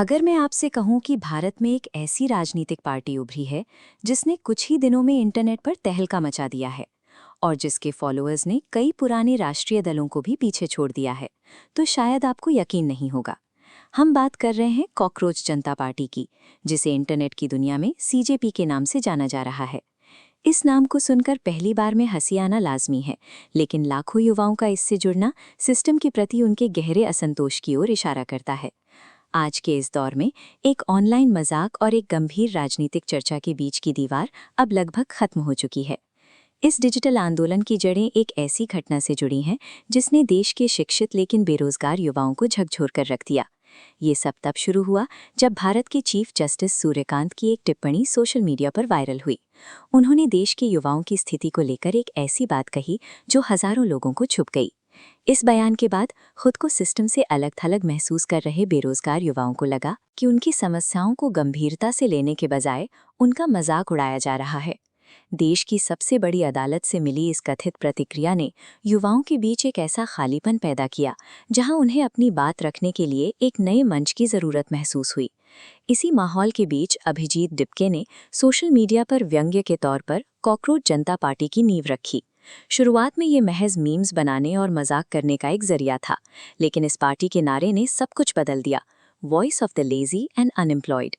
अगर मैं आपसे कहूं कि भारत में एक ऐसी राजनीतिक पार्टी उभरी है जिसने कुछ ही दिनों में इंटरनेट पर तहलका मचा दिया है और जिसके फॉलोअर्स ने कई पुराने राष्ट्रीय दलों को भी पीछे छोड़ दिया है, तो शायद आपको यकीन नहीं होगा। हम बात कर रहे हैं कॉकरोच जनता पार्टी की, जिसे इंटरनेट की दुनिया में सीजेपी के नाम से जाना जा रहा है। इस नाम को सुनकर पहली बार में हंसी आना लाजमी है, लेकिन लाखों युवाओं का इससे जुड़ना सिस्टम के प्रति उनके गहरे असंतोष की ओर इशारा करता है। आज के इस दौर में एक ऑनलाइन मजाक और एक गंभीर राजनीतिक चर्चा के बीच की दीवार अब लगभग खत्म हो चुकी है। इस डिजिटल आंदोलन की जड़ें एक ऐसी घटना से जुड़ी हैं जिसने देश के शिक्षित लेकिन बेरोजगार युवाओं को झकझोर कर रख दिया। ये सब तब शुरू हुआ जब भारत के चीफ जस्टिस सूर्यकांत की एक टिप्पणी सोशल मीडिया पर वायरल हुई। उन्होंने देश के युवाओं की स्थिति को लेकर एक ऐसी बात कही जो हजारों लोगों को छुप गई। इस बयान के बाद खुद को सिस्टम से अलग थलग महसूस कर रहे बेरोजगार युवाओं को लगा कि उनकी समस्याओं को गंभीरता से लेने के बजाय उनका मजाक उड़ाया जा रहा है। देश की सबसे बड़ी अदालत से मिली इस कथित प्रतिक्रिया ने युवाओं के बीच एक ऐसा खालीपन पैदा किया जहां उन्हें अपनी बात रखने के लिए एक नए मंच की जरूरत महसूस हुई। इसी माहौल के बीच अभिजीत डिपके ने सोशल मीडिया पर व्यंग्य के तौर पर कॉकरोच जनता पार्टी की नींव रखी। शुरुआत में ये महज मीम्स बनाने और मजाक करने का एक जरिया था, लेकिन इस पार्टी के नारे ने सब कुछ बदल दिया। Voice of the lazy and unemployed.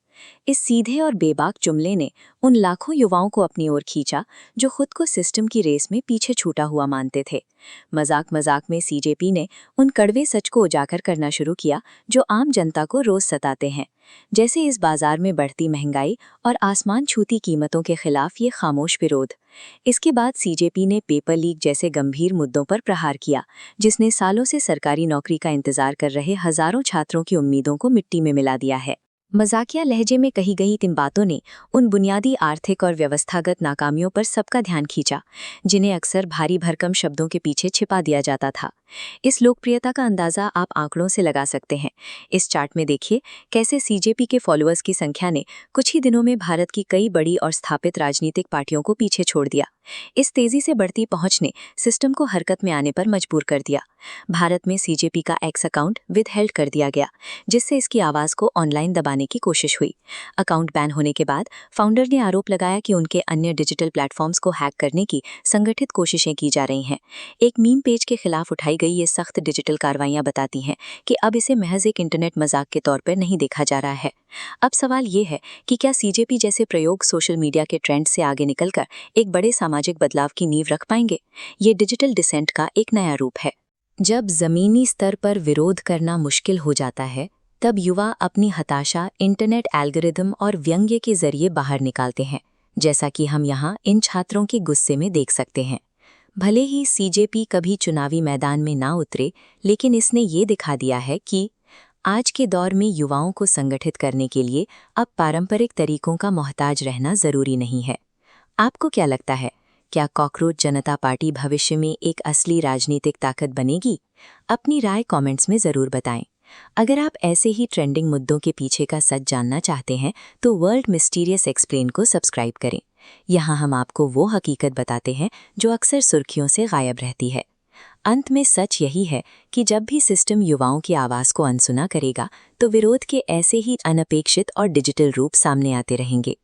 इस सीधे और बेबाक जुमले ने उन लाखों युवाओं को अपनी ओर खींचा जो खुद को सिस्टम की रेस में पीछे छूटा हुआ मानते थे। मजाक मजाक में सीजेपी ने उन कड़वे सच को उजागर करना शुरू किया जो आम जनता को रोज सताते हैं, जैसे इस बाजार में बढ़ती महंगाई और आसमान छूती कीमतों के खिलाफ ये खामोश विरोध। इसके बाद सीजेपी ने पेपर लीक जैसे गंभीर मुद्दों पर प्रहार किया, जिसने सालों से सरकारी नौकरी का इंतजार कर रहे हजारों छात्रों की उम्मीदों को मिट्टी में मिला दिया है। मजाकिया लहजे में कही गई इन बातों ने उन बुनियादी आर्थिक और व्यवस्थागत नाकामियों पर सबका ध्यान खींचा, जिन्हें अक्सर भारी भरकम शब्दों के पीछे छिपा दिया जाता था। इस लोकप्रियता का अंदाजा आप आंकड़ों से लगा सकते हैं। इस चार्ट में देखिए कैसे सीजेपी के फॉलोअर्स की संख्या ने कुछ ही दिनों में भारत की कई बड़ी और स्थापित राजनीतिक पार्टियों को पीछे छोड़ दिया। इस तेजी से बढ़ती पहुंच ने सिस्टम को हरकत में आने पर मजबूर कर दिया। भारत में सीजेपी का एक्स अकाउंट विदहेल्ड कर दिया गया, जिससे इसकी आवाज को ऑनलाइन दबाने की कोशिश हुई। अकाउंट बैन होने के बाद फाउंडर ने आरोप लगाया कि उनके अन्य डिजिटल प्लेटफॉर्म्स को हैक करने की संगठित कोशिशें की जा रही हैं। एक मीम पेज के खिलाफ उठाई गई ये सख्त डिजिटल कार्रवाइयां बताती हैं कि अब इसे महज एक इंटरनेट मजाक के तौर पर नहीं देखा जा रहा है। अब सवाल ये है कि क्या सीजेपी जैसे प्रयोग सोशल मीडिया के ट्रेंड से आगे निकलकर एक बड़े सामाजिक बदलाव की नींव रख पाएंगे? ये डिजिटल डिसेंट का एक नया रूप है। जब जमीनी स्तर पर विरोध करना मुश्किल हो जाता है, तब युवा अपनी हताशा इंटरनेट एल्गोरिदम और व्यंग्य के जरिए बाहर निकालते हैं, जैसा कि हम यहाँ इन छात्रों के गुस्से में देख सकते हैं। भले ही सीजेपी कभी चुनावी मैदान में ना उतरे, लेकिन इसने ये दिखा दिया है कि आज के दौर में युवाओं को संगठित करने के लिए अब पारंपरिक तरीकों का मोहताज रहना जरूरी नहीं है। आपको क्या लगता है, क्या कॉकरोच जनता पार्टी भविष्य में एक असली राजनीतिक ताकत बनेगी? अपनी राय कमेंट्स में ज़रूर बताएं। अगर आप ऐसे ही ट्रेंडिंग मुद्दों के पीछे का सच जानना चाहते हैं तो वर्ल्ड मिस्टीरियस एक्सप्लेन को सब्सक्राइब करें। यहाँ हम आपको वो हकीकत बताते हैं जो अक्सर सुर्खियों से गायब रहती है। अंत में सच यही है कि जब भी सिस्टम युवाओं की आवाज़ को अनसुना करेगा तो विरोध के ऐसे ही अनपेक्षित और डिजिटल रूप सामने आते रहेंगे।